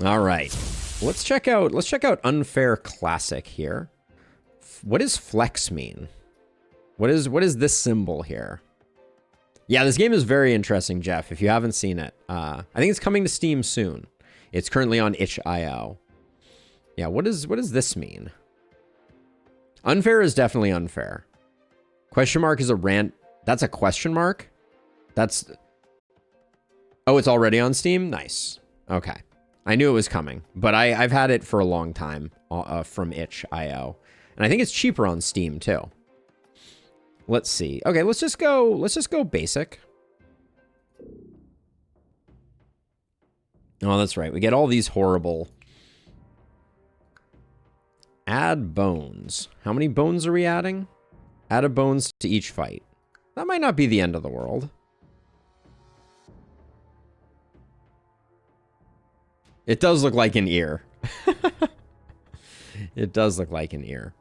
All right. Let's check out Unfair Classic here. What does flex mean? What is this symbol here? Yeah, this game is very interesting, Jeff, if you haven't seen it. I think it's coming to Steam soon. It's currently on itch.io. Yeah, what does this mean? Unfair is definitely unfair. Question mark is a rant. That's a question mark? That's... Oh, it's already on Steam? Nice. Okay. I knew it was coming, but I've had it for a long time from itch.io. And I think it's cheaper on Steam too. Let's see. Okay, let's just go basic. Oh, that's right. We get all these horrible... Add bones. How many bones are we adding? Add a bones to each fight. That might not be the end of the world. It does look like an ear. It does look like an ear.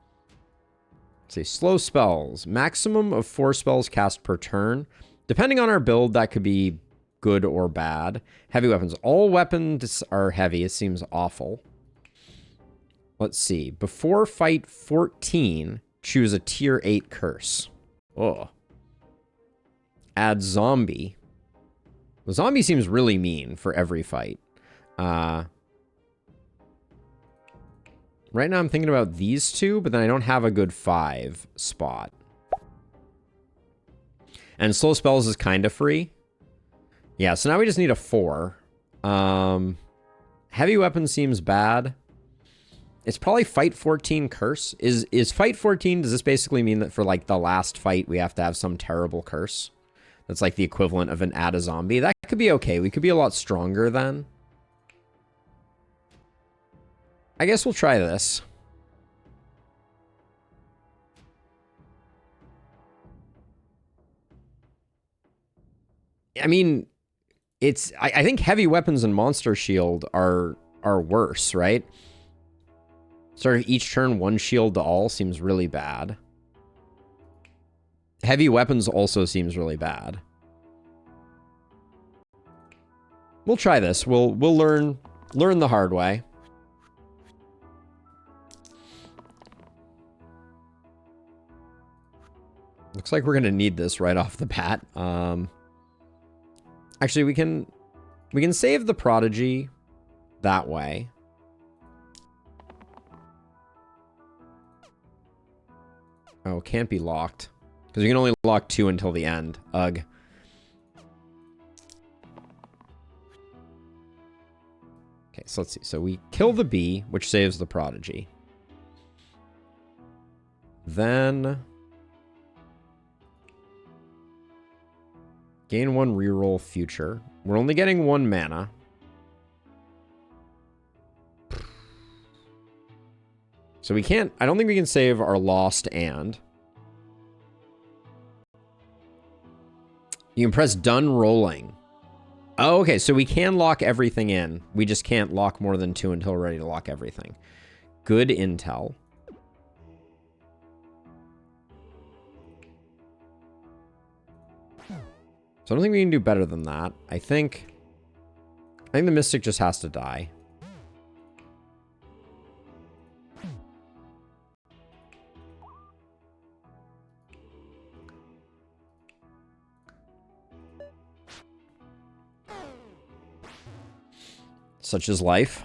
Let's see, slow spells. Maximum of 4 spells cast per turn. Depending on our build, that could be good or bad. Heavy weapons. All weapons are heavy. It seems awful. Let's see. Before fight 14, choose a tier 8 curse. Oh. Add zombie. The zombie seems really mean for every fight. Right now I'm thinking about these two, but then I don't have a good 5 spot. And slow spells is kind of free. Yeah, so now we just need a 4. Heavy weapon seems bad. It's probably fight 14 curse. Is fight 14, does this basically mean that for like the last fight we have to have some terrible curse? That's like the equivalent of an add a zombie. That could be okay. We could be a lot stronger then. I guess we'll try this. I mean, it's... I think heavy weapons and monster shield are worse, right? Sort of each turn, 1 shield to all seems really bad. Heavy weapons also seems really bad. We'll try this. We'll learn the hard way. Looks like we're gonna need this right off the bat. Actually, we can save the prodigy that way. Oh, can't be locked. Because you can only lock 2 until the end. Ugh. Okay, so let's see. So we kill the bee, which saves the prodigy. Then... gain 1 reroll future. We're only getting 1 mana. So we can't... I don't think we can save our lost and. You can press done rolling. Oh, okay. So we can lock everything in. We just can't lock more than 2 until we're ready to lock everything. Good intel. So I don't think we can do better than that. I think the Mystic just has to die. Such is life.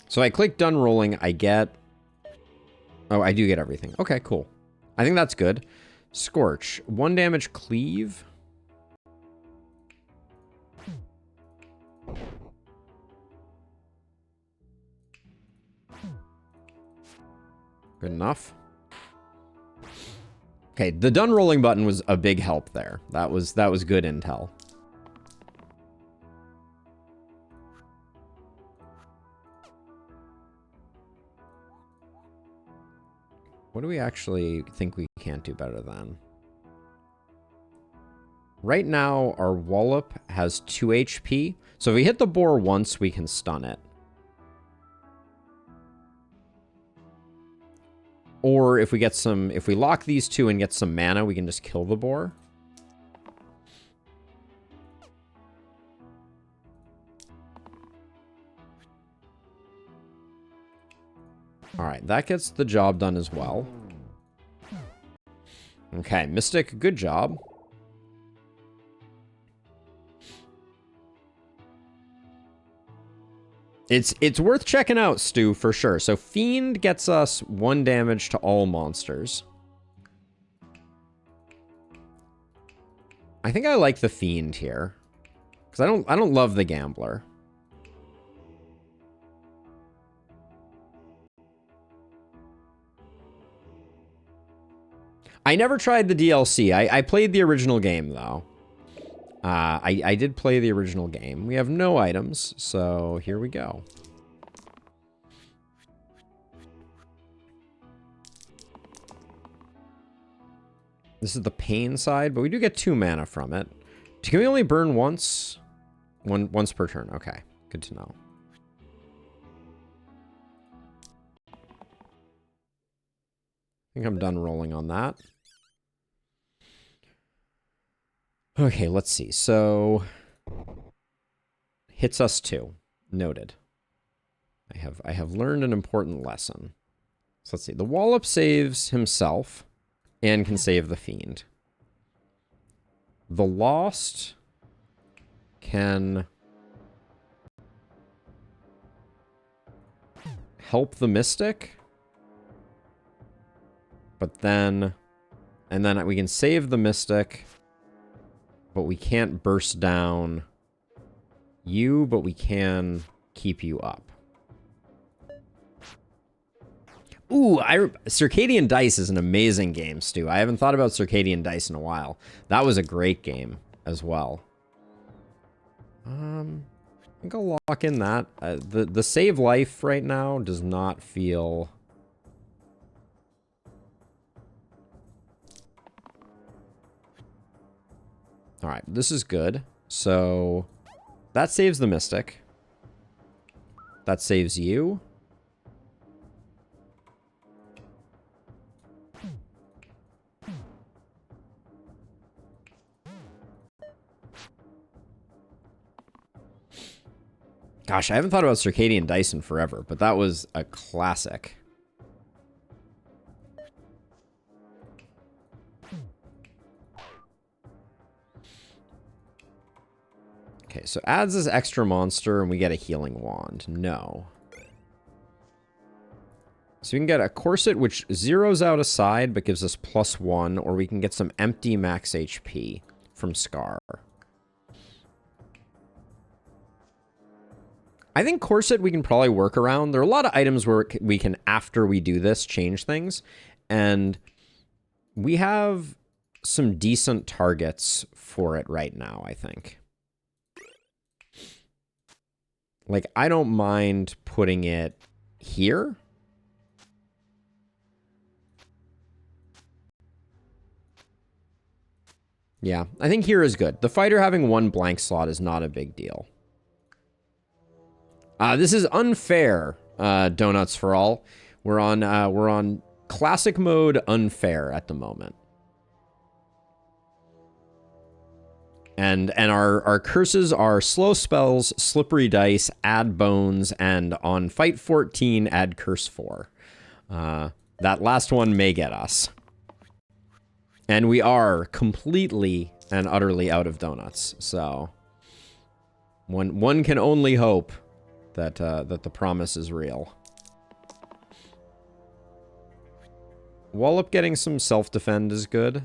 So I click done rolling, I get... Oh, I do get everything. Okay, cool. I think that's good. Scorch. 1 damage cleave. Good enough. Okay, the done rolling button was a big help there. That was good intel. What do we actually think we can't do better than? Right now, our Wallop has 2 HP. So if we hit the boar once, we can stun it. Or if we get some, if we lock these two and get some mana, we can just kill the boar. All right, that gets the job done as well. Okay, Mystic, good job. It's worth checking out, Stu, for sure. So Fiend gets us 1 damage to all monsters. I think I like the Fiend here. Because I don't love the Gambler. I never tried the DLC. I played the original game, though. I did play the original game. We have no items, so here we go. This is the pain side, but we do get 2 mana from it. Can we only burn once? Once per turn. Okay, good to know. I think I'm done rolling on that. Okay, let's see. So hits us 2. Noted. I have learned an important lesson. So let's see. The Wallop saves himself and can save the Fiend. The Lost can help the Mystic. But then, and then we can save the Mystic. But we can't burst down you, but we can keep you up. Ooh, Circadian Dice is an amazing game, Stu. I haven't thought about Circadian Dice in a while. That was a great game as well. I think I'll lock in that. The save life right now does not feel... All right, this is good. So that saves the Mystic. That saves you. Gosh, I haven't thought about Circadian Dice in forever, but that was a classic. Okay, so adds this extra monster and we get a healing wand. No. So we can get a corset which zeroes out a side but gives us +1, or we can get some empty max HP from Scar. I think corset we can probably work around. There are a lot of items where we can, after we do this, change things. And we have some decent targets for it right now, I think. Like, I don't mind putting it here. Yeah, I think here is good. The fighter having 1 blank slot is not a big deal. This is unfair, Donuts for All. We're on classic mode unfair at the moment. And our curses are slow spells, slippery dice, add bones, and on fight 14, add curse 4. That last one may get us. And we are completely and utterly out of donuts. So one can only hope that that the promise is real. Wallop getting some self-defend is good.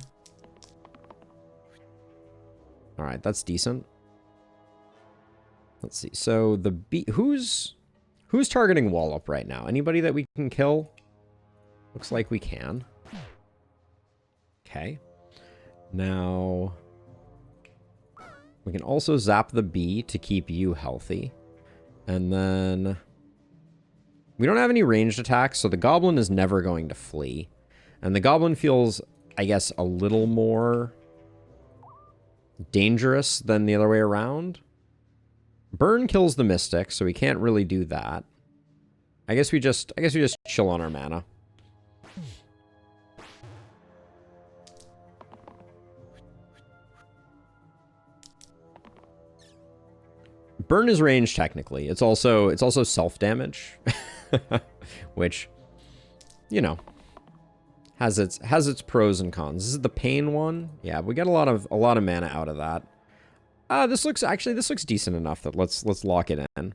All right, that's decent. Let's see. So the who's targeting Wallop right now? Anybody that we can kill? Looks like we can. Okay. Now we can also zap the bee to keep you healthy. And then we don't have any ranged attacks, so the goblin is never going to flee. And the goblin feels, I guess, a little more dangerous than the other way around. Burn kills the Mystic, so we can't really do that. I guess we just chill on our mana. burn is range technically. It's also self-damage, which, you know, has its pros and cons. This is the pain one. Yeah, we get a lot of mana out of that. This looks decent enough that let's lock it in.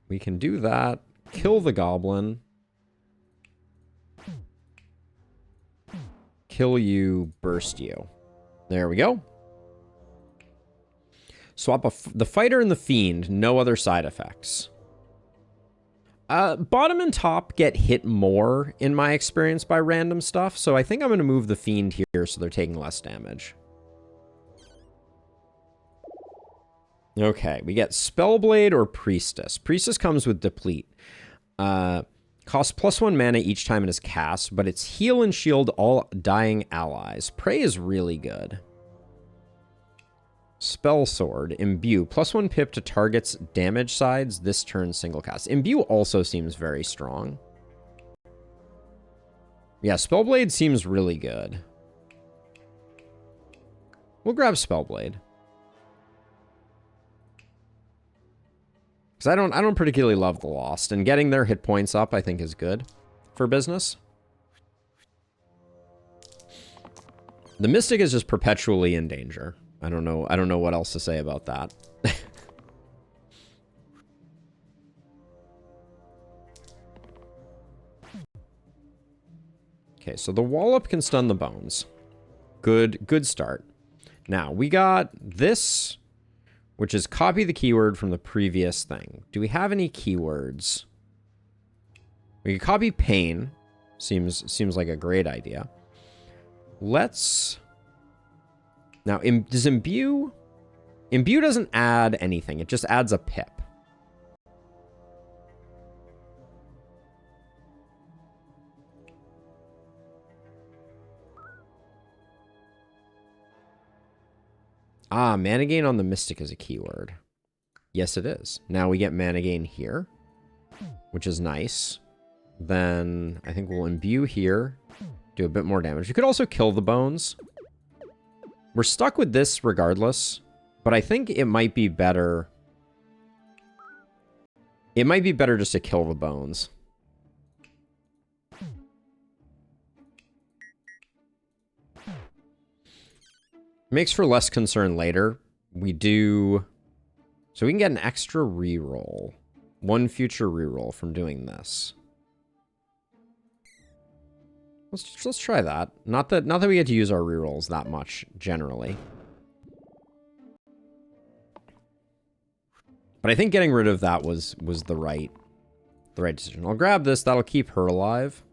We can do that. Kill the goblin. Kill you, burst you. There we go. Swap the fighter and the fiend, no other side effects. Bottom and top get hit more, in my experience, by random stuff, so I think I'm going to move the fiend here so they're taking less damage. Okay, we get Spellblade or Priestess. Priestess comes with Deplete. Costs +1 mana each time it is cast, but it's heal and shield all dying allies. Prey is really good. Spell Sword, Imbue, +1 pip to target's damage sides this turn single cast. Imbue also seems very strong. Yeah, Spellblade seems really good. We'll grab Spellblade. Because I don't particularly love the Lost, and getting their hit points up I think is good for business. The Mystic is just perpetually in danger. I don't know what else to say about that. Okay, so the Wallop can stun the bones. Good start. Now, we got this, which is copy the keyword from the previous thing. Do we have any keywords? We can copy pain. Seems like a great idea. Let's... Now, does Imbue... Imbue doesn't add anything. It just adds a pip. Ah, mana gain on the Mystic is a keyword. Yes, it is. Now we get mana gain here, which is nice. Then I think we'll imbue here, do a bit more damage. You could also kill the bones. We're stuck with this regardless, but I think it might be better. It might be better just to kill the bones. Makes for less concern later. We do... So we can get an extra reroll. One future reroll from doing this. Let's try that. Not that we get to use our rerolls that much, generally. But I think getting rid of that was the right decision. I'll grab this. That'll keep her alive.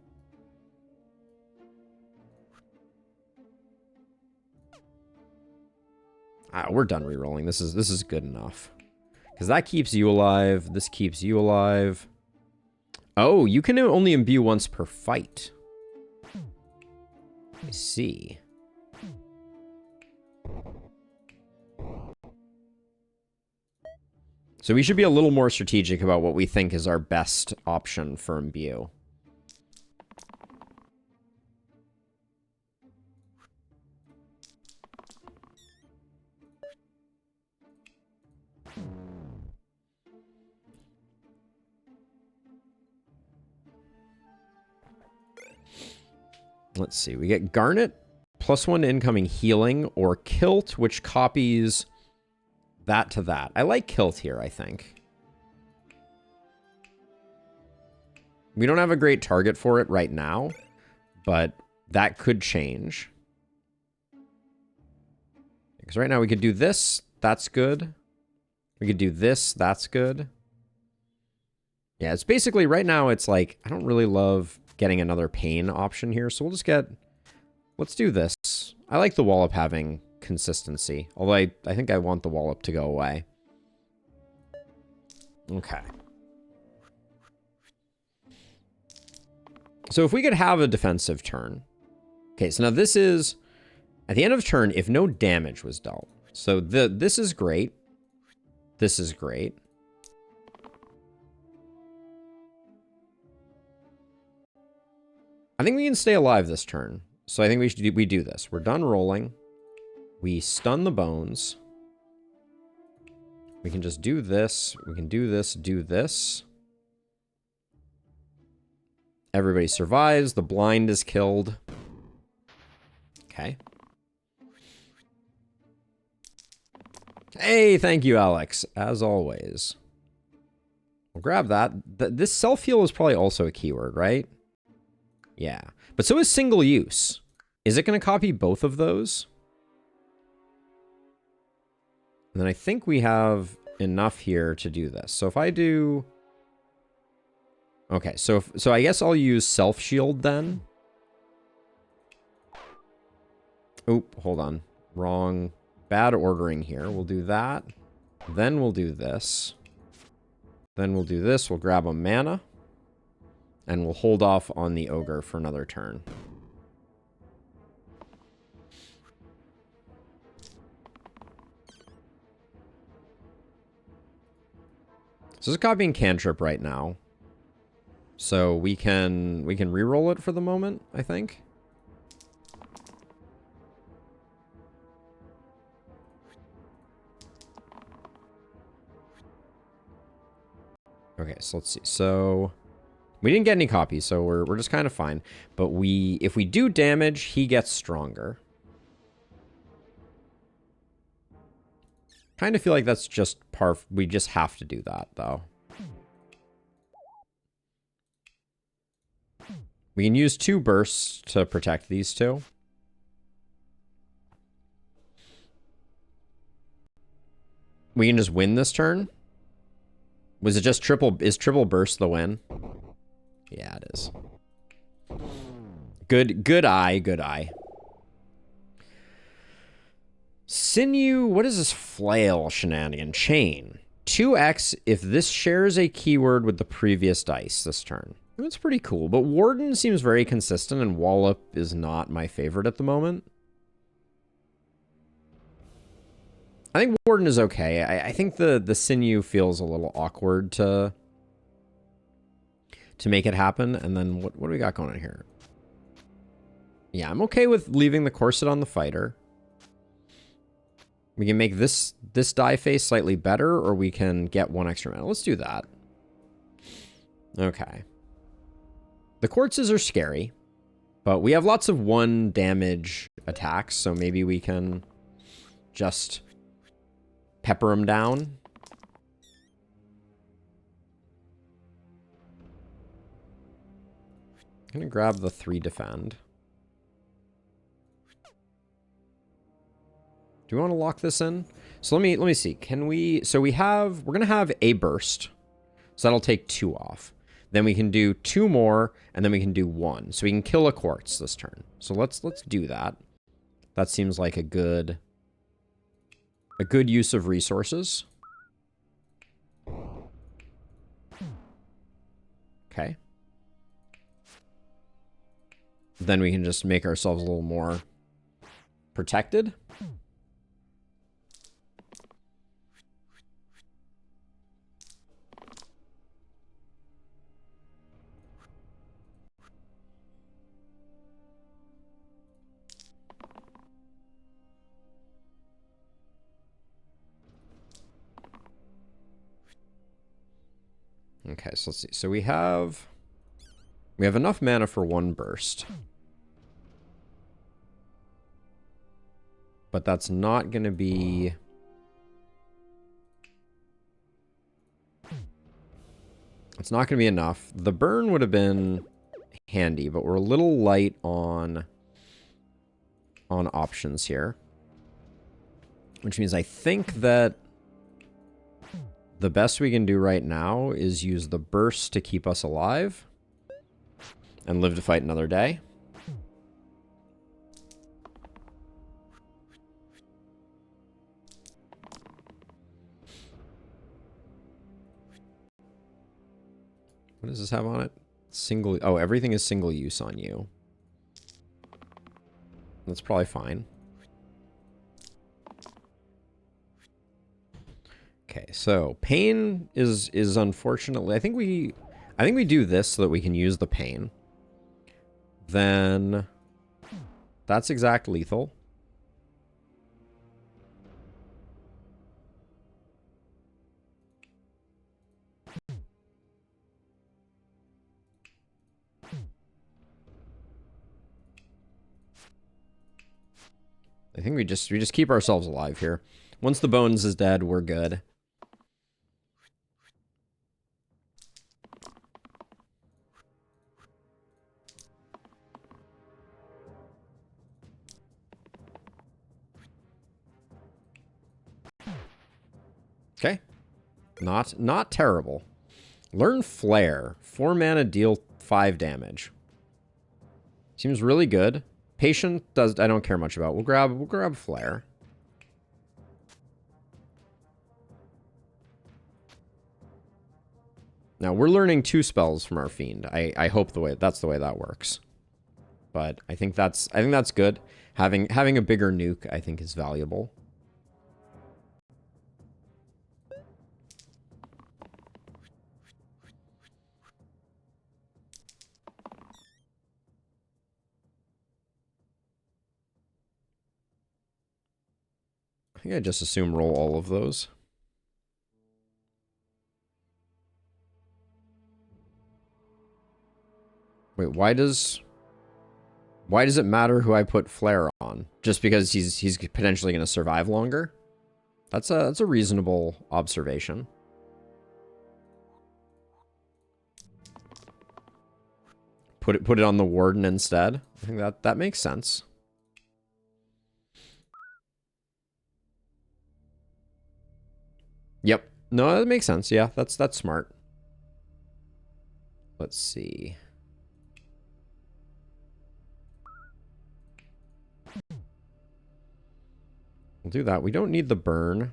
We're done rerolling. This is good enough. Because that keeps you alive. This keeps you alive. Oh, you can only imbue once per fight. I see. So we should be a little more strategic about what we think is our best option for imbue. Let's see. We get Garnet, +1 incoming healing, or Kilt, which copies that to that. I like Kilt here, I think. We don't have a great target for it right now, but that could change. Because right now we could do this. That's good. We could do this. That's good. Yeah, it's basically, right now, it's like, I don't really love getting another pain option here, so we'll just get... Let's do this. I like the Wallop having consistency, although I think I want the Wallop to go away. Okay. So if we could have a defensive turn... Okay, so now this is... At the end of turn, if no damage was dealt. So this is great. This is great. I think we can stay alive this turn. So I think we do this. We're done rolling. We stun the bones. We can just do this. We can do this, do this. Everybody survives. The blind is killed. Okay. Hey, thank you, Alex. As always. We'll grab that. This self-heal is probably also a keyword, right? Yeah. But so is single use. Is it going to copy both of those? And then I think we have enough here to do this. So if I do... Okay, so I guess I'll use self-shield then. Oop, hold on. Wrong. Bad ordering here. We'll do that. Then we'll do this. Then we'll do this. We'll grab a mana. And we'll hold off on the ogre for another turn. So this is copying cantrip right now. So we can reroll it for the moment, I think. Okay, so let's see. So we didn't get any copies, so we're just kind of fine. But if we do damage, he gets stronger. Kind of feel like that's just we just have to do that, though. We can use 2 bursts to protect these two. We can just win this turn. Was it just triple? Is triple burst the win? Yeah, it is. Good eye, good eye. Sinew, what is this flail shenanigan? Chain. 2x if this shares a keyword with the previous dice this turn. That's pretty cool, but Warden seems very consistent, and Wallop is not my favorite at the moment. I think Warden is okay. I think the Sinew feels a little awkward to make it happen. And then what do we got going on here? Yeah, I'm okay with leaving the corset on the fighter. We can make this die face slightly better, or we can get 1 extra mana. Let's do that. Okay. The quartzes are scary, but we have lots of 1 damage attacks, so maybe we can just pepper them down. I'm gonna grab the 3 defend. Do we want to lock this in? So let me see. Can we? So we're gonna have a burst, so that'll take 2 off. Then we can do 2 more, and then we can do 1. So we can kill a quartz this turn. So let's do that. That seems like a good use of resources. Okay. Then we can just make ourselves a little more protected. Okay, so let's see. So we have enough mana for 1 burst. But that's not going to be... It's not going to be enough. The burn would have been handy, but we're a little light on options here. Which means I think that the best we can do right now is use the burst to keep us alive and live to fight another day. What does this have on it? Single. Oh, everything is single use on you. That's probably fine. Okay, so pain is unfortunately, I think we do this so that we can use the pain. Then That's exact lethal. I think we just keep ourselves alive here. Once the bones is dead, we're good. Okay. Not terrible. Learn Flare. 4 mana, deal 5 damage. Seems really good. Patient does I don't care much about. We'll grab Flare. Now we're learning 2 spells from our fiend. I hope that's the way that works. But I think that's good. Having a bigger nuke I think is valuable. I think I just assume roll all of those. Wait, why does it matter who I put Flare on? Just because he's potentially going to survive longer? That's a reasonable observation. Put it on the Warden instead. I think that makes sense. Yep. No, that makes sense. Yeah, that's smart. Let's see. We'll do that. We don't need the burn.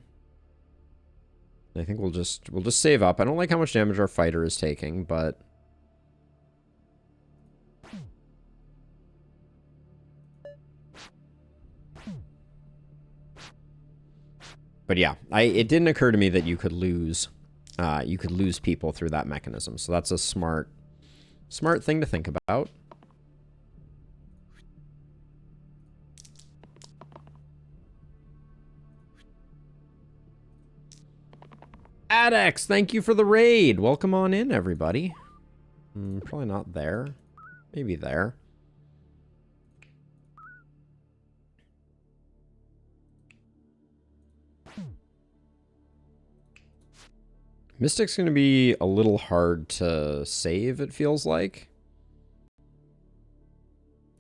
I think we'll just save up. I don't like how much damage our fighter is taking, but yeah, it didn't occur to me that you could lose people through that mechanism. So that's a smart thing to think about. Adex, thank you for the raid. Welcome on in, everybody. Probably not there. Maybe there. Mystic's going to be a little hard to save, it feels like.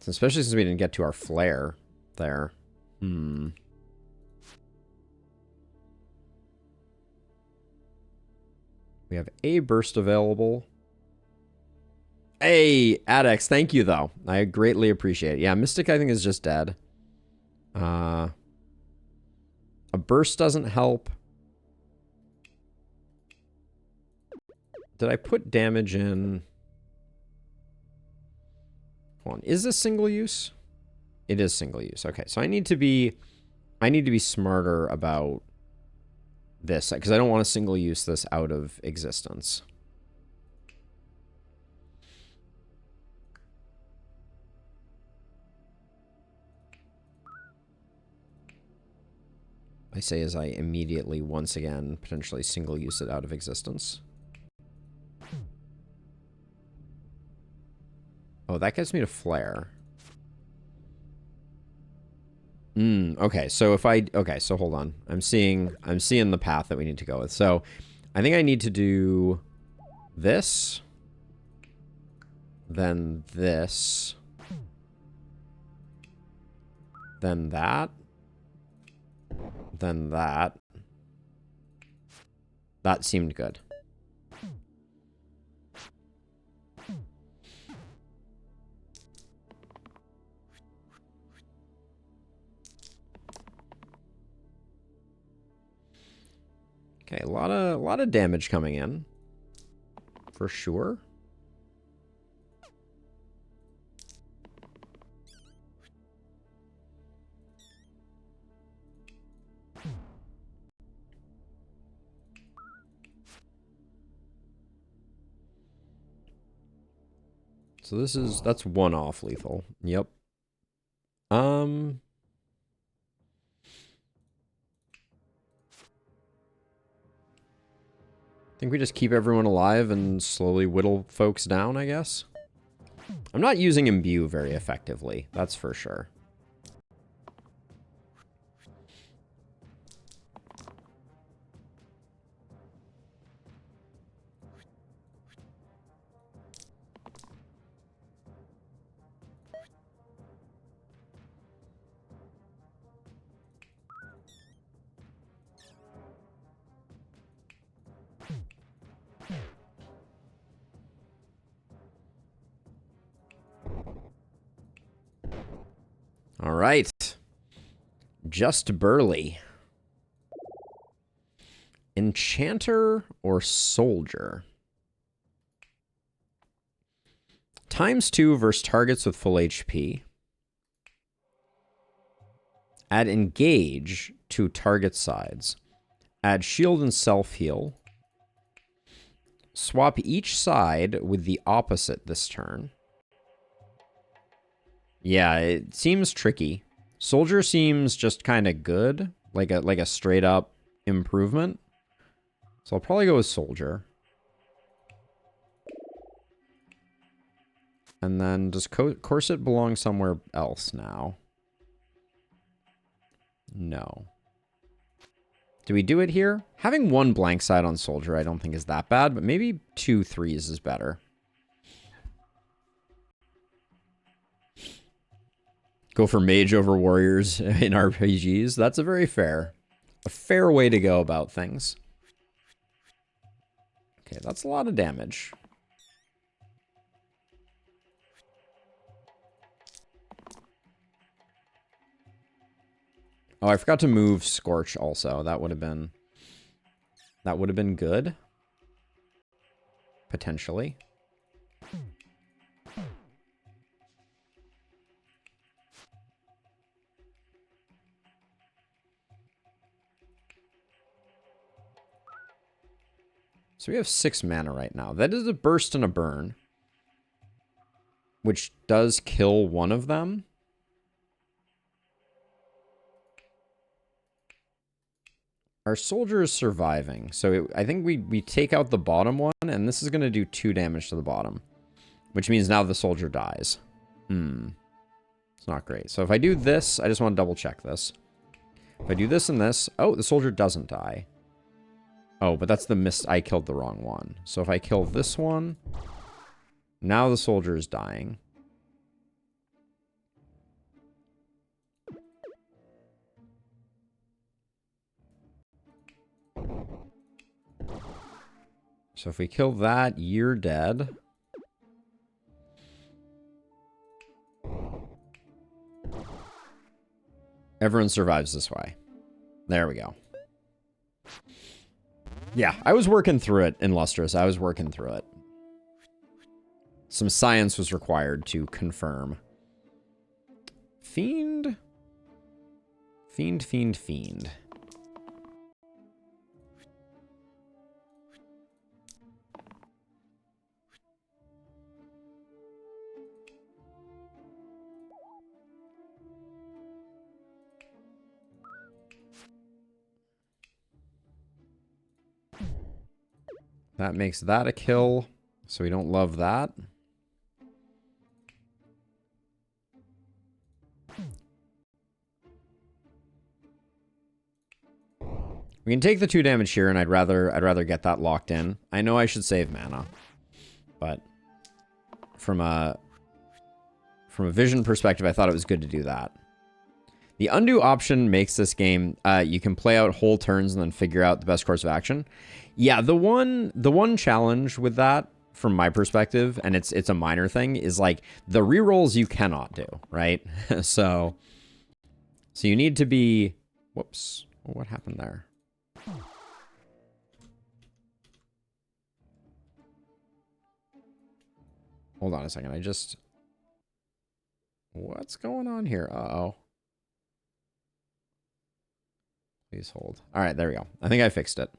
Especially since we didn't get to our flare there. We have a burst available. Hey, Adex, thank you, though. I greatly appreciate it. Yeah, Mystic, I think, is just dead. A burst doesn't help. Did I put damage in? Hold on. Is this single use? It is single use. Okay, so I need to be smarter about this because I don't want to single use this out of existence. I say as I immediately once again potentially single use it out of existence. Oh, that gets me to flare. Okay, so so hold on. I'm seeing the path that we need to go with. So I think I need to do this, then this, then that, then that. That seemed good. Okay, a lot of damage coming in, for sure. So that's one off lethal. Yep. Um, I think we just keep everyone alive and slowly whittle folks down, I guess. I'm not using Imbue very effectively, that's for sure. All right. Just Burly. Enchanter or Soldier? ×2 versus targets with full HP. Add Engage to target sides. Add Shield and Self-Heal. Swap each side with the opposite this turn. Yeah, it seems tricky. Soldier seems just kind of good, like a straight up improvement. So I'll probably go with Soldier. And then does Corset belong somewhere else now? No. Do we do it here? Having one blank side on Soldier I don't think is that bad, but maybe 2 3s is better. Go for mage over warriors in RPGs. That's a fair way to go about things. Okay, that's a lot of damage. Oh, I forgot to move Scorch also. That would have been good. Potentially. So we have 6 mana right now. That is a burst and a burn, which does kill one of them. Our soldier is surviving, so I think we take out the bottom one, and this is going to do 2 damage to the bottom, which means now the soldier dies. It's not great. So if I do this, I just want to double check this. If I do this and this, oh, the soldier doesn't die. Oh, but that's the miss. I killed the wrong one. So if I kill this one, now the soldier is dying. So if we kill that, you're dead. Everyone survives this way. There we go. Yeah, I was working through it in Lustrous. I was working through it. Some science was required to confirm. Fiend? Fiend, fiend, fiend. That makes that a kill, so we don't love that. We can take the 2 damage here, and I'd rather get that locked in. I know I should save mana, but from a vision perspective, I thought it was good to do that. The undo option makes this game, you can play out whole turns and then figure out the best course of action. Yeah, the one challenge with that, from my perspective, and it's a minor thing, is like the rerolls you cannot do, right? so you need to be, whoops, what happened there? Hold on a second, what's going on here? Uh-oh. Please hold. All right, there we go. I think I fixed it.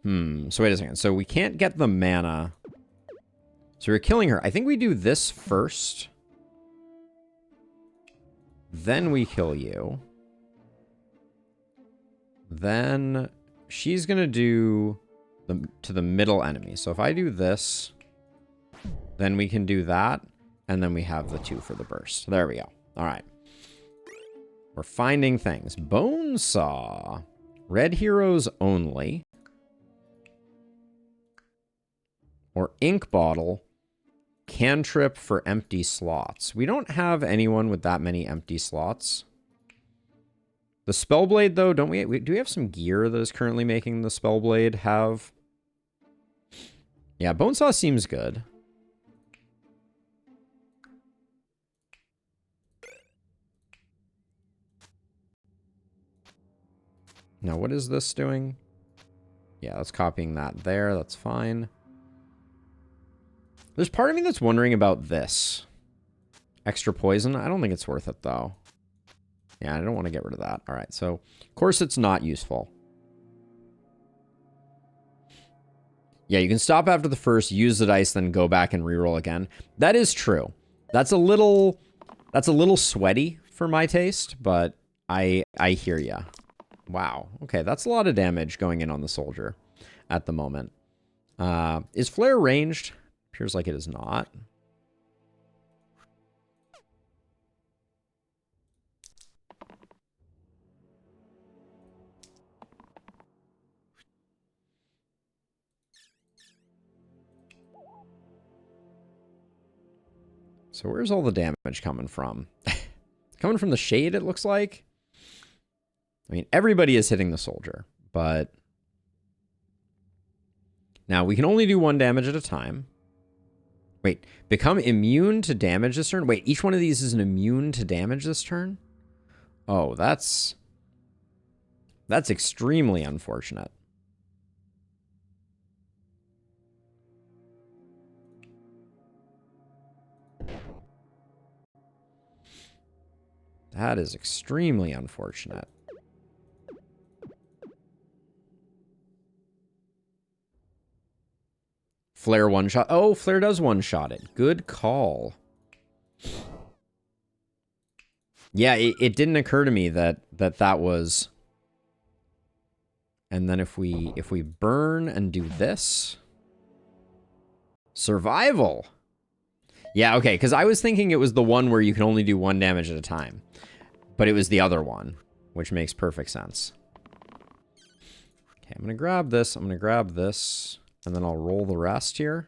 So wait a second. So we can't get the mana. So we're killing her. I think we do this first. Then we kill you. Then she's going to do to the middle enemy. So if I do this, then we can do that. And then we have the 2 for the burst. There we go. All right. We're finding things. Bone Saw. Red heroes only. Or Ink Bottle. Cantrip for empty slots. We don't have anyone with that many empty slots. The Spellblade, though, don't we? Do we have some gear that is currently making the Spellblade have? Yeah, Bonesaw seems good. Now, what is this doing? Yeah, that's copying that there. That's fine. There's part of me that's wondering about this. Extra poison? I don't think it's worth it, though. Yeah, I don't want to get rid of that. All right, so, of course, it's not useful. Yeah, you can stop after the first, use the dice, then go back and reroll again. That is true. That's a little sweaty for my taste, but I hear ya. Wow. Okay, that's a lot of damage going in on the soldier at the moment. Is Flare ranged? Appears like it is not. So where's all the damage coming from? Coming from the shade, it looks like. I mean, everybody is hitting the soldier, but now we can only do 1 damage at a time. Wait, become immune to damage this turn? Wait, each one of these is an immune to damage this turn? Oh, that's extremely unfortunate. That is extremely unfortunate. Flare one-shot. Oh, Flare does one-shot it. Good call. Yeah, it didn't occur to me that was... And then if we burn and do this... Survival! Yeah, okay, because I was thinking it was the one where you can only do 1 damage at a time. But it was the other one, which makes perfect sense. Okay, I'm going to grab this. I'm going to grab this. And then I'll roll the rest here.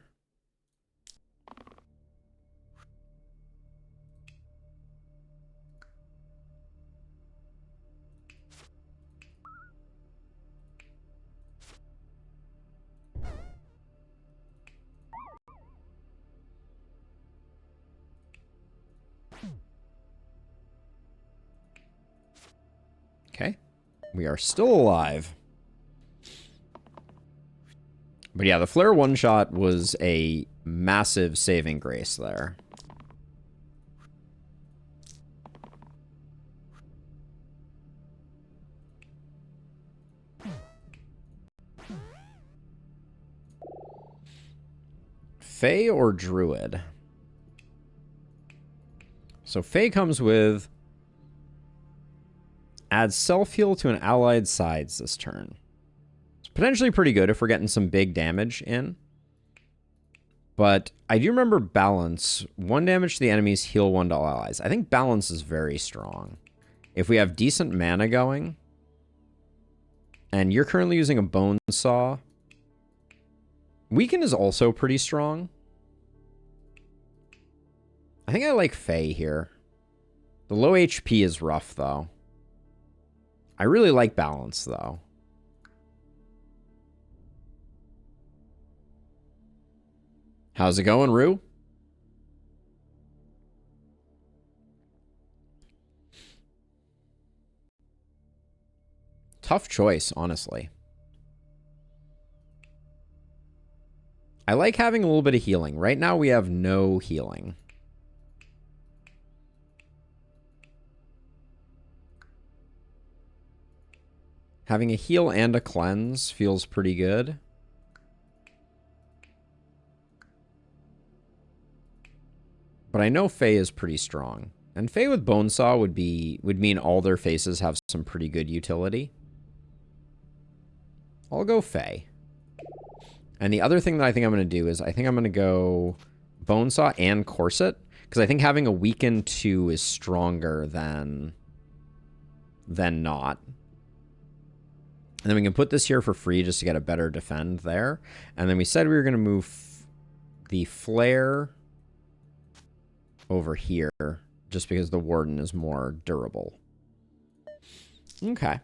Okay. We are still alive. But yeah, the Flare one-shot was a massive saving grace there. Fae or Druid? So Fae comes with... Adds self-heal to an allied sides this turn. It's potentially pretty good if we're getting some big damage in. But I do remember balance. 1 damage to the enemies, heal 1 to all allies. I think balance is very strong. If we have decent mana going, and you're currently using a bone saw, weaken is also pretty strong. I think I like Fae here. The low HP is rough, though. I really like balance, though. How's it going, Rue? Tough choice, honestly. I like having a little bit of healing. Right now, we have no healing. Having a heal and a cleanse feels pretty good. But I know Fae is pretty strong. And Fae with Bonesaw would mean all their faces have some pretty good utility. I'll go Fae. And the other thing that I think I'm going to do is I think I'm going to go Bonesaw and Corset. Because I think having a weaken 2 is stronger than not. And then we can put this here for free just to get a better defend there. And then we said we were going to move the Flare over here just because the Warden is more durable. Okay.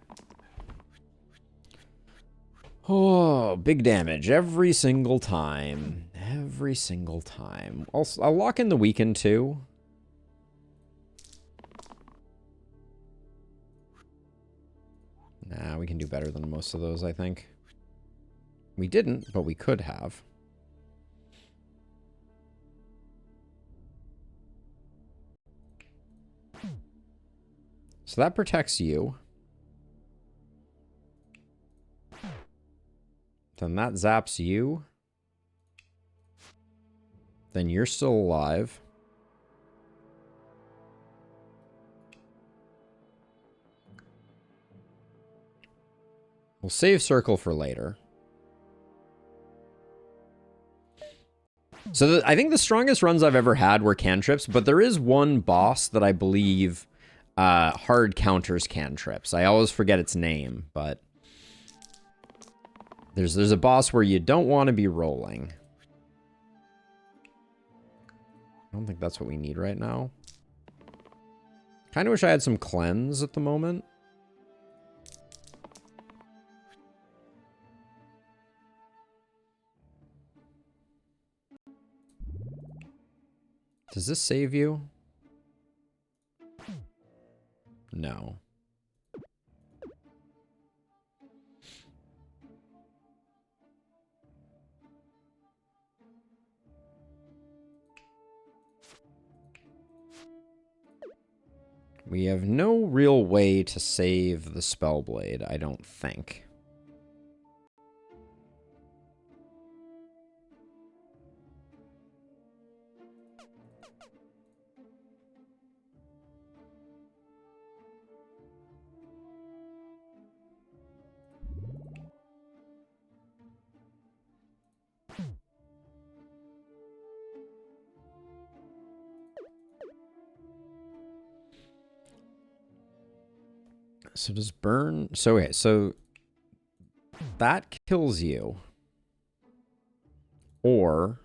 Oh, big damage every single time. Every single time. I'll lock in the weaken too. Nah, we can do better than most of those, I think. We didn't, but we could have. So that protects you. Then that zaps you. Then you're still alive. We'll save circle for later. So I think the strongest runs I've ever had were cantrips, but there is one boss that I believe hard counters cantrips. I always forget its name, but there's a boss where you don't want to be rolling. I don't think that's what we need right now. Kind of wish I had some cleanse at the moment. Does this save you? No. We have no real way to save the Spellblade, I don't think. So does burn... So, okay, so that kills you. Or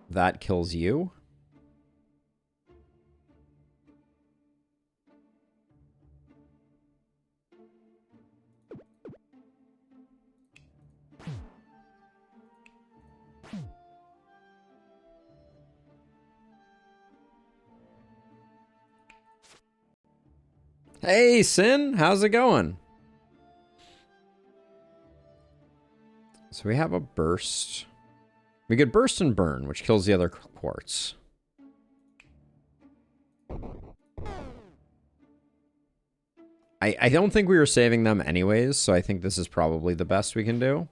that kills you. Hey, Sin, how's it going? So we have a burst. We get burst and burn, which kills the other quartz. I don't think we were saving them anyways, so I think this is probably the best we can do.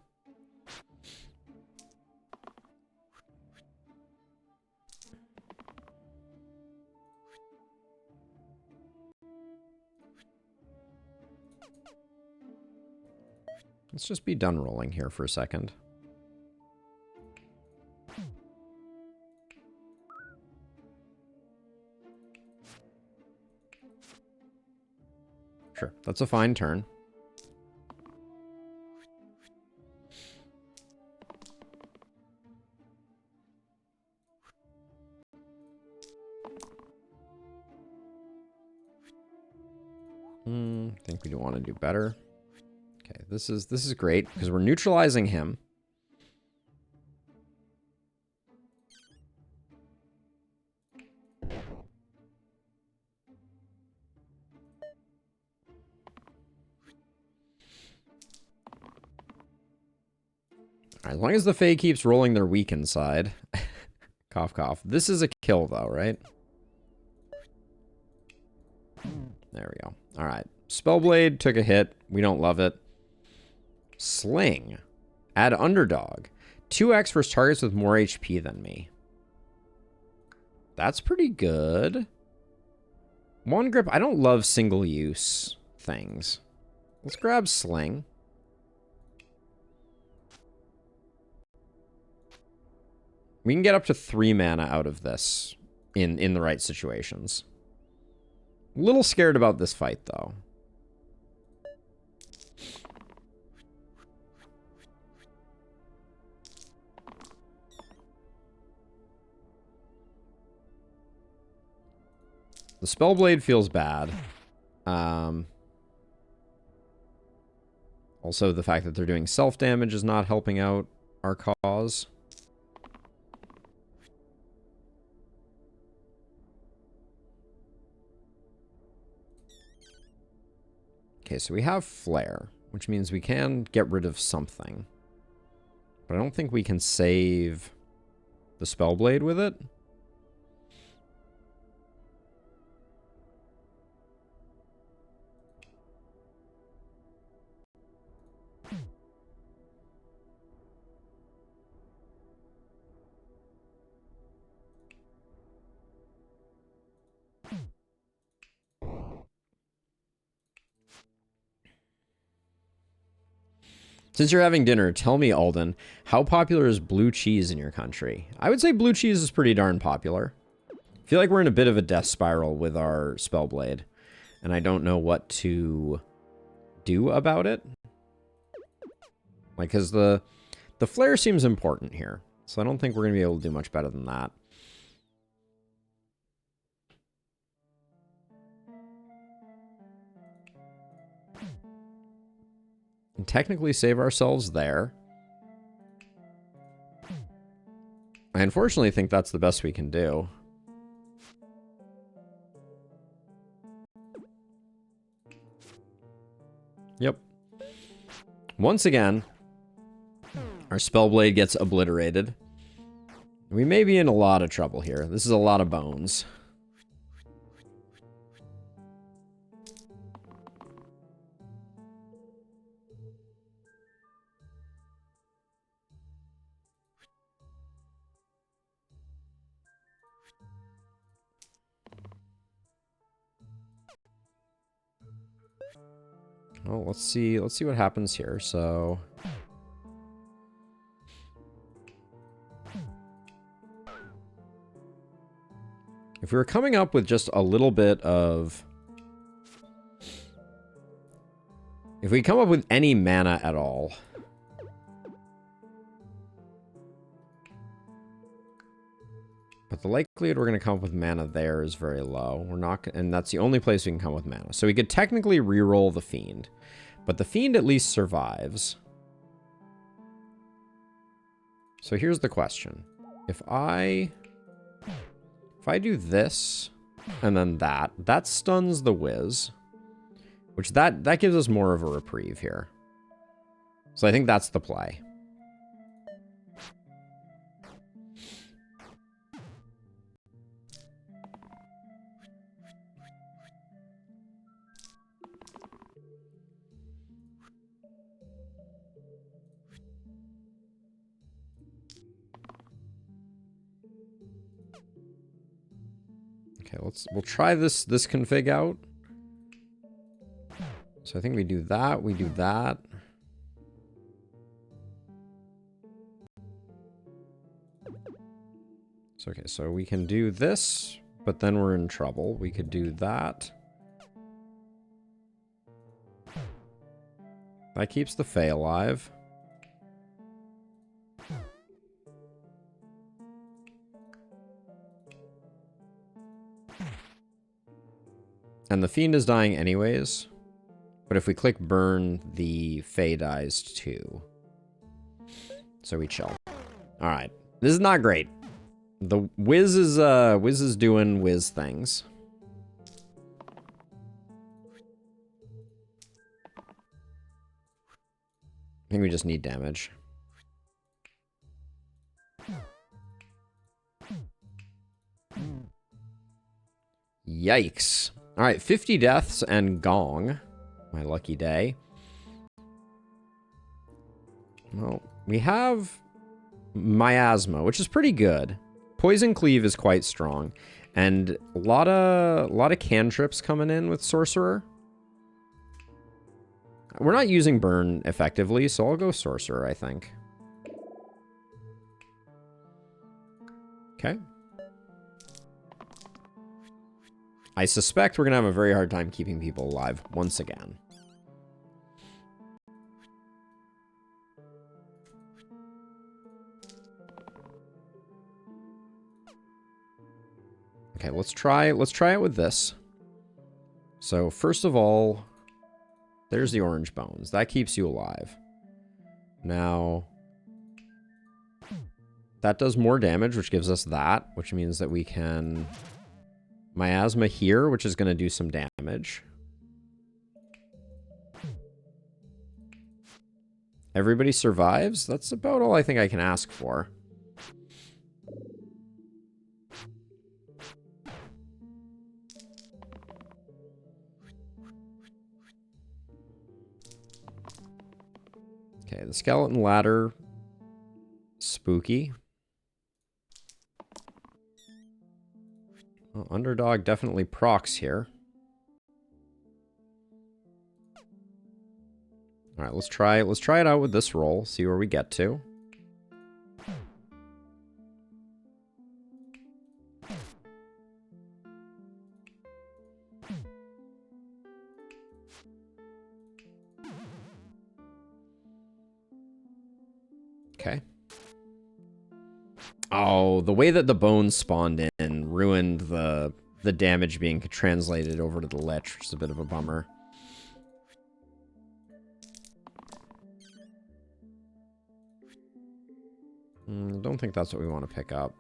Let's just be done rolling here for a second. Sure, that's a fine turn. I think we do want to do better. Okay, this is great because we're neutralizing him. As long as the Fae keeps rolling their weakened side. Cough, cough. This is a kill, though, right? There we go. All right. Spellblade took a hit. We don't love it. Sling. Add underdog. 2x versus targets with more HP than me. That's pretty good. One grip. I don't love single-use things. Let's grab Sling. We can get up to 3 mana out of this in the right situations. A little scared about this fight, though. The Spellblade feels bad. Also, the fact that they're doing self-damage is not helping out our cause. Okay, so we have Flare, which means we can get rid of something. But I don't think we can save the Spellblade with it. Since you're having dinner, tell me, Alden, how popular is blue cheese in your country? I would say blue cheese is pretty darn popular. I feel like we're in a bit of a death spiral with our Spellblade, and I don't know what to do about it. Like, because the flare seems important here, so I don't think we're going to be able to do much better than that. And technically save ourselves there. I unfortunately think that's the best we can do. Yep. Once again, our Spellblade gets obliterated. We may be in a lot of trouble here. This is a lot of bones. Oh, let's see what happens here. So if we were coming up with just a little bit of, if we come up with any mana at all, but the likelihood we're going to come up with mana there is very low. We're not, and that's the only place we can come with mana. So we could technically reroll the Fiend, but the Fiend at least survives. So here's the question. If I do this and then that stuns the Wiz, which that gives us more of a reprieve here. So I think that's the play. Okay, we'll try this config out. So I think we do that, we do that. So okay, so we can do this, but then we're in trouble. We could do that. That keeps the Fae alive. And the Fiend is dying anyways. But if we click burn, the Fae dies too. So we chill. Alright. This is not great. The Wiz is doing Wiz things. I think we just need damage. Yikes. Alright, 50 deaths and Gong. My lucky day. Well, we have Miasma, which is pretty good. Poison Cleave is quite strong. And a lot of cantrips coming in with Sorcerer. We're not using Burn effectively, so I'll go Sorcerer, I think. Okay. I suspect we're going to have a very hard time keeping people alive once again. Okay, let's try it with this. So first of all, there's the orange bones. That keeps you alive. Now, that does more damage, which gives us that, which means that we can miasma here, which is going to do some damage. Everybody survives? That's about all I think I can ask for. Okay, the skeleton ladder. Spooky. Well, underdog definitely procs here. All right, let's try it out with this roll, see where we get to. Okay. Oh, the way that the bones spawned in ruined the damage being translated over to the Lich, which is a bit of a bummer. Don't think that's what we want to pick up.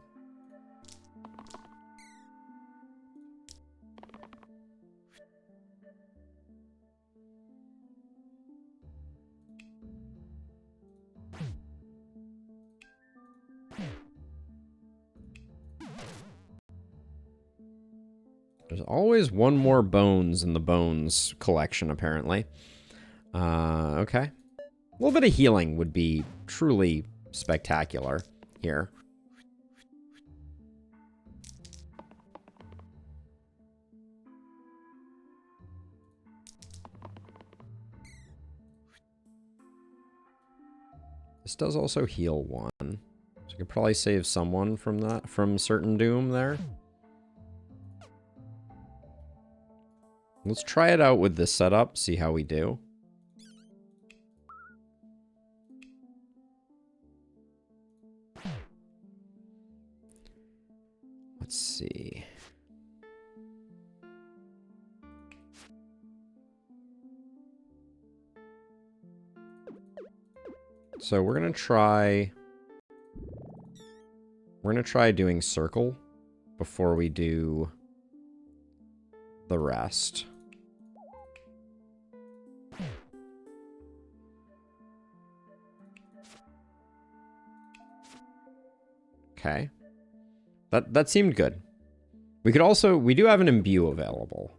There's always one more bones in the bones collection, apparently. Okay. A little bit of healing would be truly spectacular here. This does also heal one. So I could probably save someone from that, from certain doom there. Let's try it out with this setup, see how we do. Let's see. So we're gonna try doing circle before we do the rest. Okay. That seemed good. We could also, we do have an imbue available.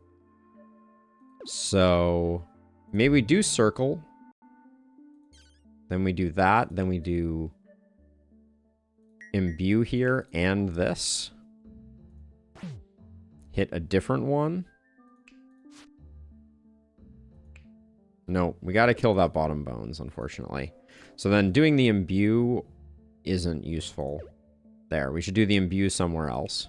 So maybe we do circle. Then we do that. Then we do imbue here and this. Hit a different one. No, we got to kill that bottom bones, unfortunately. So then doing the imbue isn't useful. There, we should do the imbue somewhere else.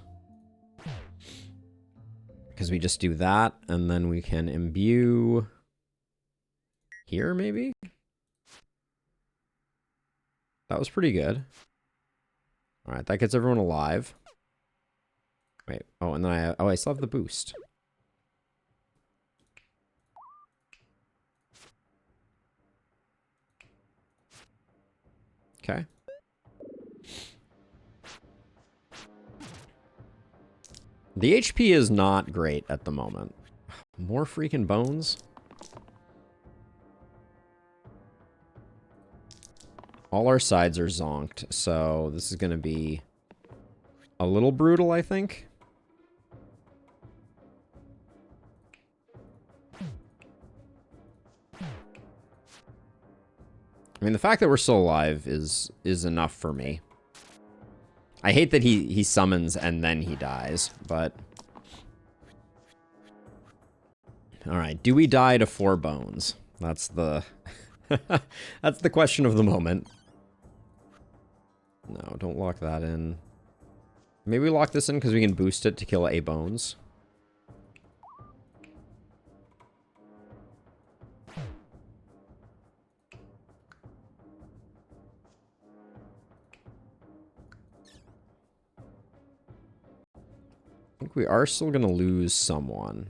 Because we just do that, and then we can imbue here, maybe? That was pretty good. Alright, that gets everyone alive. Wait, oh, and then I still have the boost. Okay. The HP is not great at the moment. More freaking bones. All our sides are zonked, so this is going to be a little brutal, I think. I mean, the fact that we're still alive is enough for me. I hate that he summons and then he dies, but... Alright, do we die to 4 bones? That's the... That's the question of the moment. No, don't lock that in. Maybe we lock this in because we can boost it to kill A bones. I think we are still going to lose someone.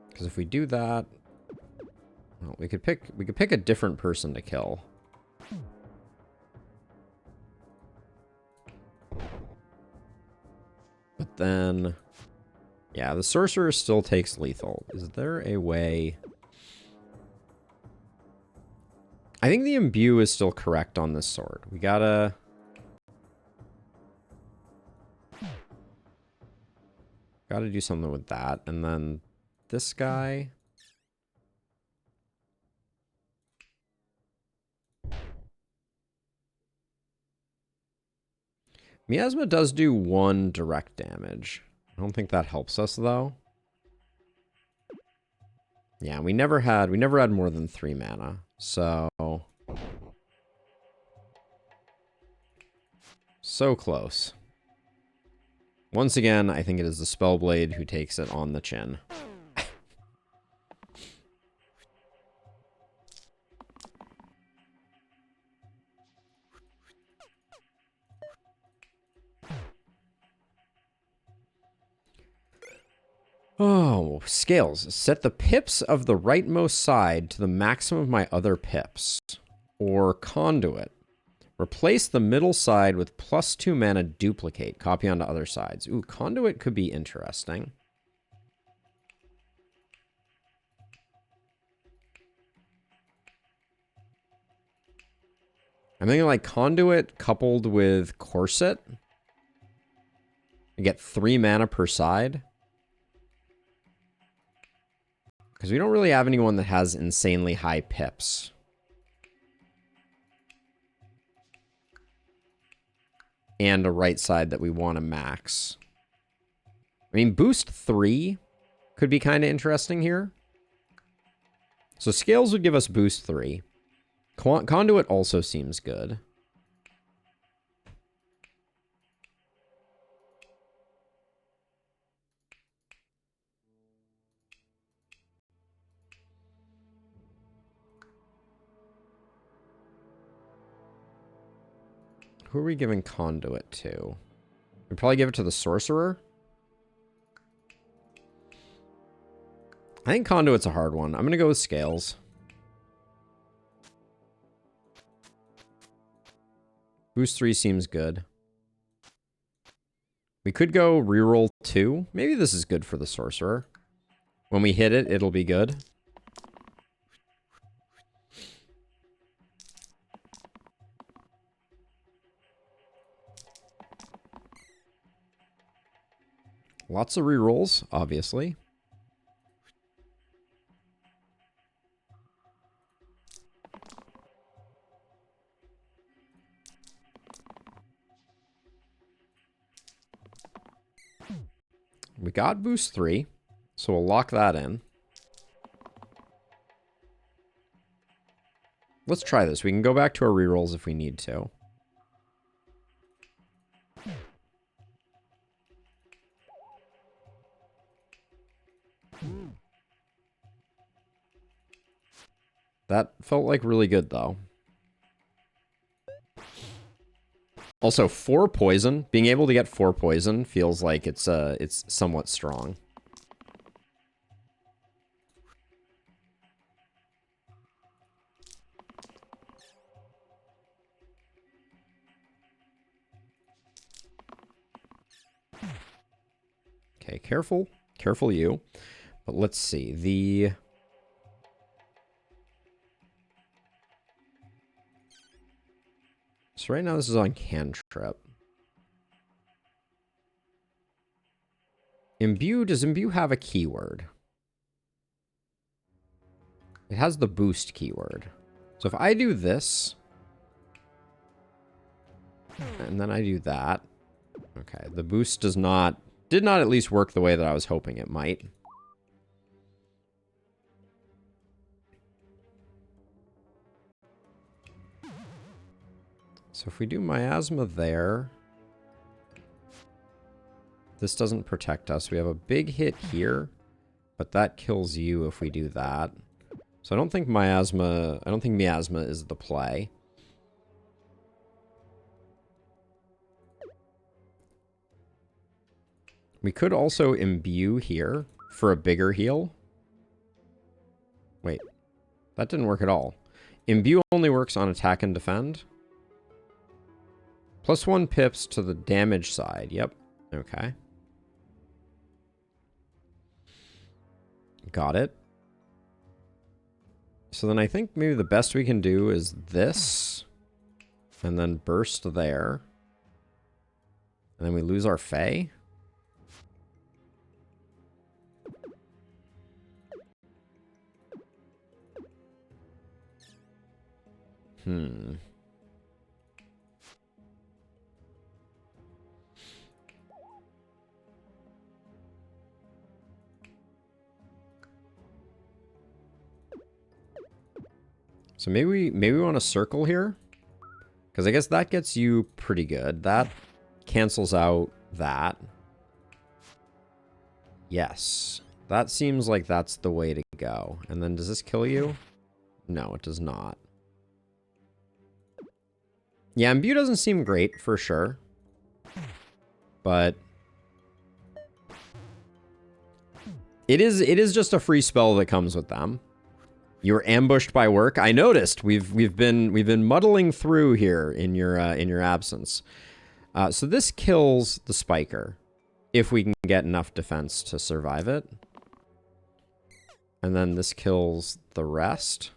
Because if we do that, well, we could pick a different person to kill. But then, yeah, the sorcerer still takes lethal. Is there a way? I think the imbue is still correct on this sword. We gotta... Gotta do something with that. And then this guy. Miasma does do 1 direct damage. I don't think that helps us though. Yeah, we never had more than 3 mana. So close. Once again, I think it is the Spellblade who takes it on the chin. Oh, scales. Set the pips of the rightmost side to the maximum of my other pips. Or conduit. Replace the middle side with +2 mana duplicate. Copy onto other sides. Ooh, conduit could be interesting. I'm thinking like conduit coupled with corset. You get 3 mana per side. Because we don't really have anyone that has insanely high pips. And a right side that we want to max. I mean, boost 3 could be kind of interesting here. So scales would give us boost 3. Conduit also seems good. Who are we giving conduit to? We'd probably give it to the sorcerer. I think conduit's a hard one. I'm going to go with scales. Boost 3 seems good. We could go reroll 2. Maybe this is good for the sorcerer. When we hit it, it'll be good. Lots of rerolls, obviously. We got boost 3, so we'll lock that in. Let's try this. We can go back to our rerolls if we need to. That felt like really good, though. Also, 4 poison. Being able to get 4 poison feels like it's somewhat strong. Okay, careful. Careful you. But let's see. So right now this is on cantrip. Imbue, does imbue have a keyword? It has the boost keyword. So if I do this, And then I do that. Okay, the boost did not at least work the way that I was hoping it might. So if we do miasma there, this doesn't protect us. We have a big hit here, but that kills you if we do that. So I don't think miasma is the play. We could also imbue here for a bigger heal. Wait, that didn't work at all. Imbue only works on attack and defend. +1 pips to the damage side. Yep. Okay. Got it. So then I think maybe the best we can do is this. And then burst there. And then we lose our Fae. So maybe we want to circle here. Because I guess that gets you pretty good. That cancels out that. Yes. That seems like that's the way to go. And then does this kill you? No, it does not. Yeah, imbue doesn't seem great for sure. But it is just a free spell that comes with them. You were ambushed by work. I noticed. We've been muddling through here in your absence. So this kills the spiker if we can get enough defense to survive it. And then this kills the rest.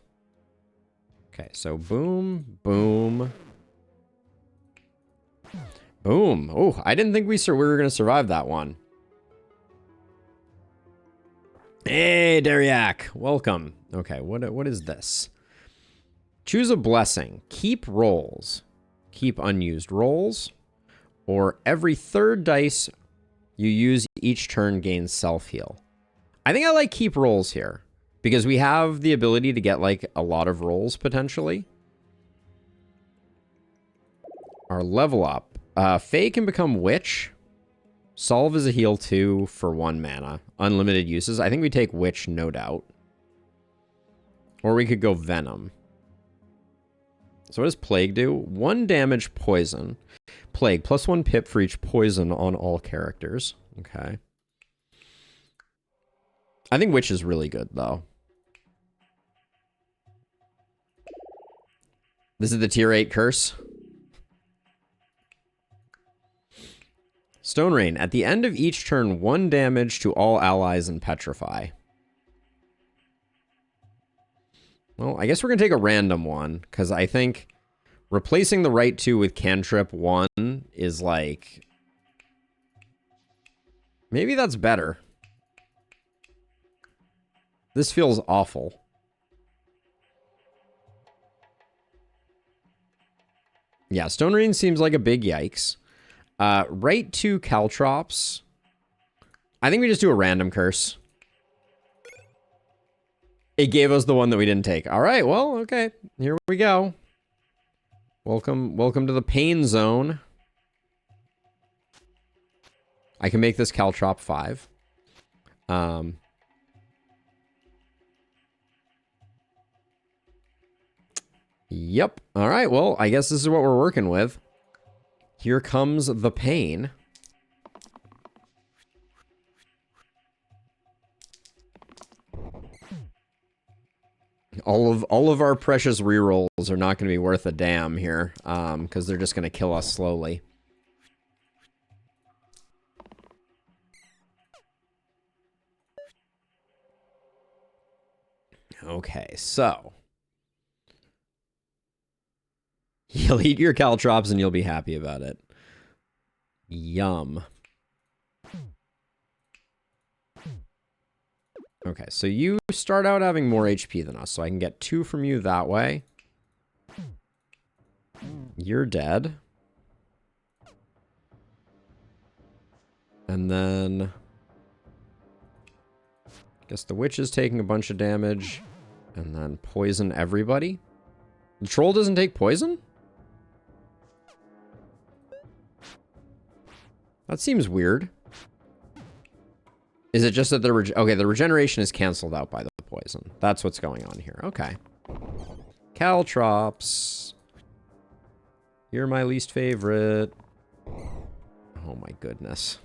Okay, so boom, boom, boom. Oh, I didn't think we were going to survive that one. Hey, Dariak, welcome. Okay, what is this? Choose a blessing. Keep rolls. Keep unused rolls. Or every third dice you use each turn gains self-heal. I think I like keep rolls here. Because we have the ability to get, like, a lot of rolls, potentially. Our level up. Fae can become Witch. Solve is a heal 2 for 1 mana. Unlimited uses. I think we take Witch, no doubt. Or we could go Venom. So what does Plague do? 1 damage poison. Plague, +1 pip for each poison on all characters. Okay. I think Witch is really good, though. This is the tier 8 curse. Stone Rain. At the end of each turn, 1 damage to all allies and petrify. Well, I guess we're going to take a random one, because I think replacing the right 2 with cantrip 1 is like... Maybe that's better. This feels awful. Yeah, Stone Rain seems like a big yikes. Right 2 caltrops. I think we just do a random curse. It gave us the one that we didn't take. All right, well, okay. Here we go. Welcome to the pain zone. I can make this caltrop 5. Yep. All right, well, I guess this is what we're working with. Here comes the pain. All of our precious rerolls are not going to be worth a damn here, because they're just going to kill us slowly. Okay, so you'll eat your caltrops and you'll be happy about it. Yum. Okay, so you start out having more HP than us, so I can get 2 from you that way. You're dead. And then... guess the witch is taking a bunch of damage. And then poison everybody. The troll doesn't take poison? That seems weird. Is it just that the regeneration is canceled out by the poison? That's what's going on here. Okay. Caltrops. You're my least favorite. Oh my goodness.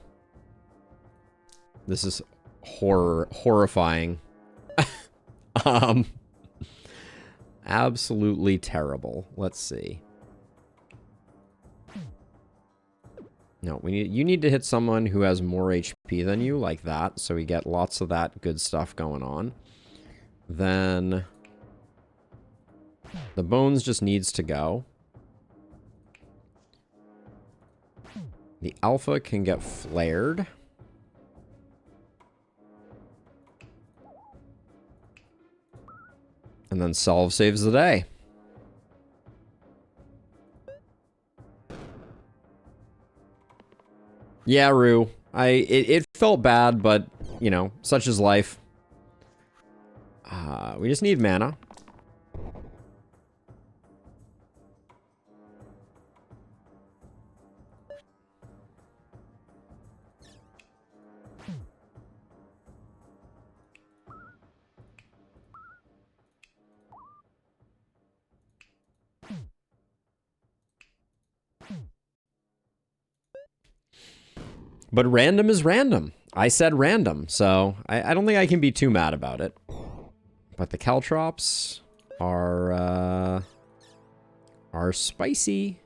This is horrifying. Absolutely terrible. Let's see. No, you need to hit someone who has more HP than you, like that, so we get lots of that good stuff going on. Then the bones just needs to go. The alpha can get flared. And then Solve saves the day. Yeah, Rue. It felt bad, but, you know, such is life. We just need mana. But random is random. I said random, so I don't think I can be too mad about it. But the caltrops are spicy.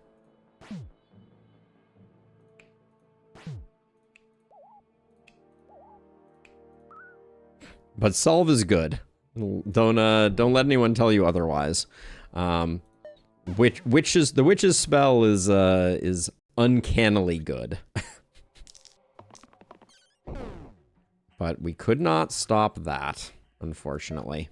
But Solve is good. Don't let anyone tell you otherwise. The witch's spell is uncannily good. But we could not stop that, unfortunately.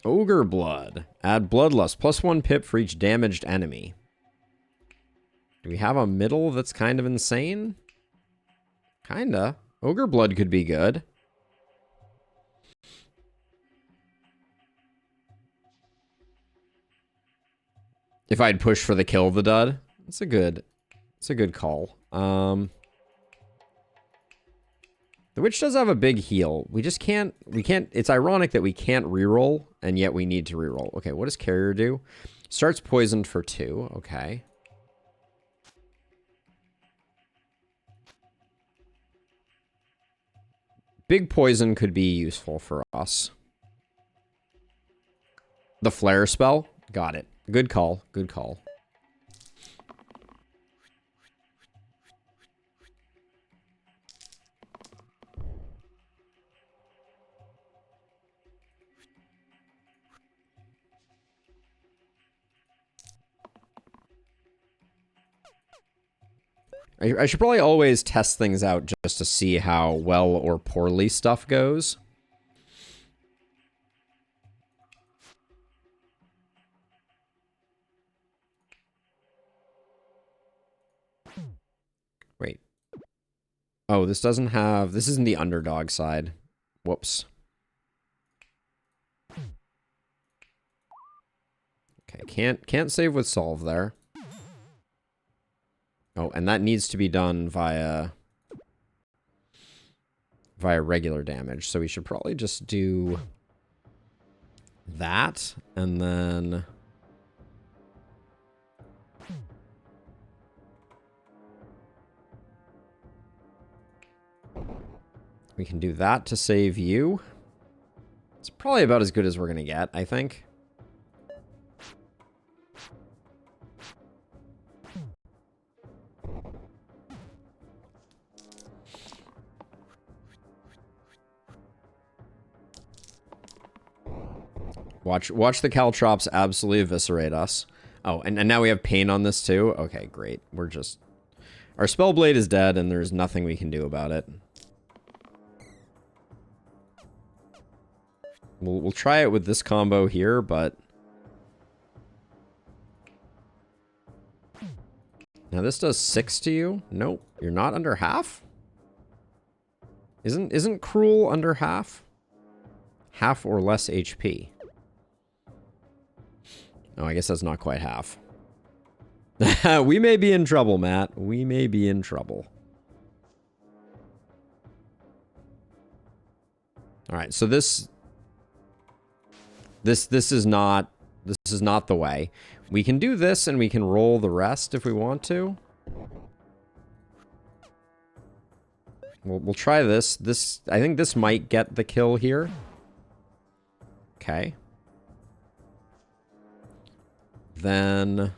Ogre Blood. Add Bloodlust. +1 pip for each damaged enemy. Do we have a middle that's kind of insane? Kinda. Ogre Blood could be good. If I'd push for the kill of the dud, it's a good call. The witch does have a big heal. We can't, it's ironic that we can't reroll, and yet we need to reroll. Okay, what does Carrier do? Starts poisoned for 2, okay. Big poison could be useful for us. The flare spell? Got it. Good call, good call. I should probably always test things out just to see how well or poorly stuff goes. Wait. Oh, this doesn't have... This isn't the underdog side. Whoops. Okay, can't save with Solve there. Oh, and that needs to be done via regular damage. So we should probably just do that, and then we can do that to save you. It's probably about as good as we're gonna get, I think. Watch the caltrops absolutely eviscerate us. Oh, and now we have pain on this too? Okay, great. We're just... Our Spellblade is dead, and there's nothing we can do about it. We'll try it with this combo here, but... Now this does 6 to you. Nope, you're not under half? Isn't cruel under half? Half or less HP. Oh, I guess that's not quite half. We may be in trouble, Matt. We may be in trouble. All right, so this is not the way. We can do this and we can roll the rest if we want to. We'll try this. I think this might get the kill here. Okay. Then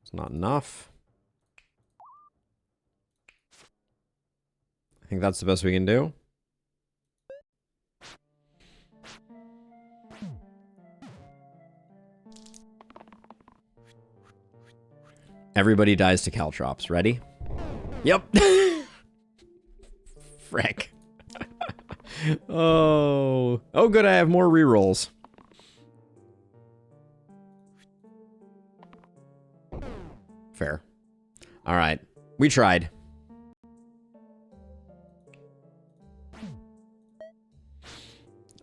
it's not enough. I think that's the best we can do. Everybody dies to caltrops. Ready? Yep. Frick. Oh. Oh, good. I have more rerolls. Fair. All right. We tried.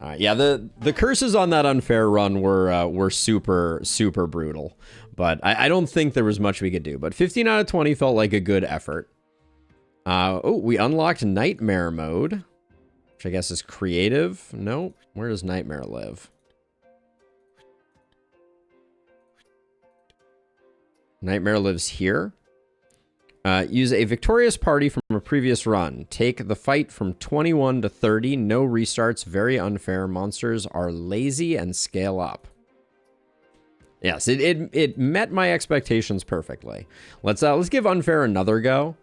All right. Yeah, the curses on that unfair run were super brutal. But I don't think there was much we could do. But 15 out of 20 felt like a good effort. Oh, we unlocked Nightmare mode. Which I guess is creative. Nope. Where does Nightmare live? Nightmare lives here. Use a victorious party from a previous run. Take the fight from 21 to 30. No restarts. Very unfair. Monsters are lazy and scale up. Yes, it met my expectations perfectly. Let's give unfair another go.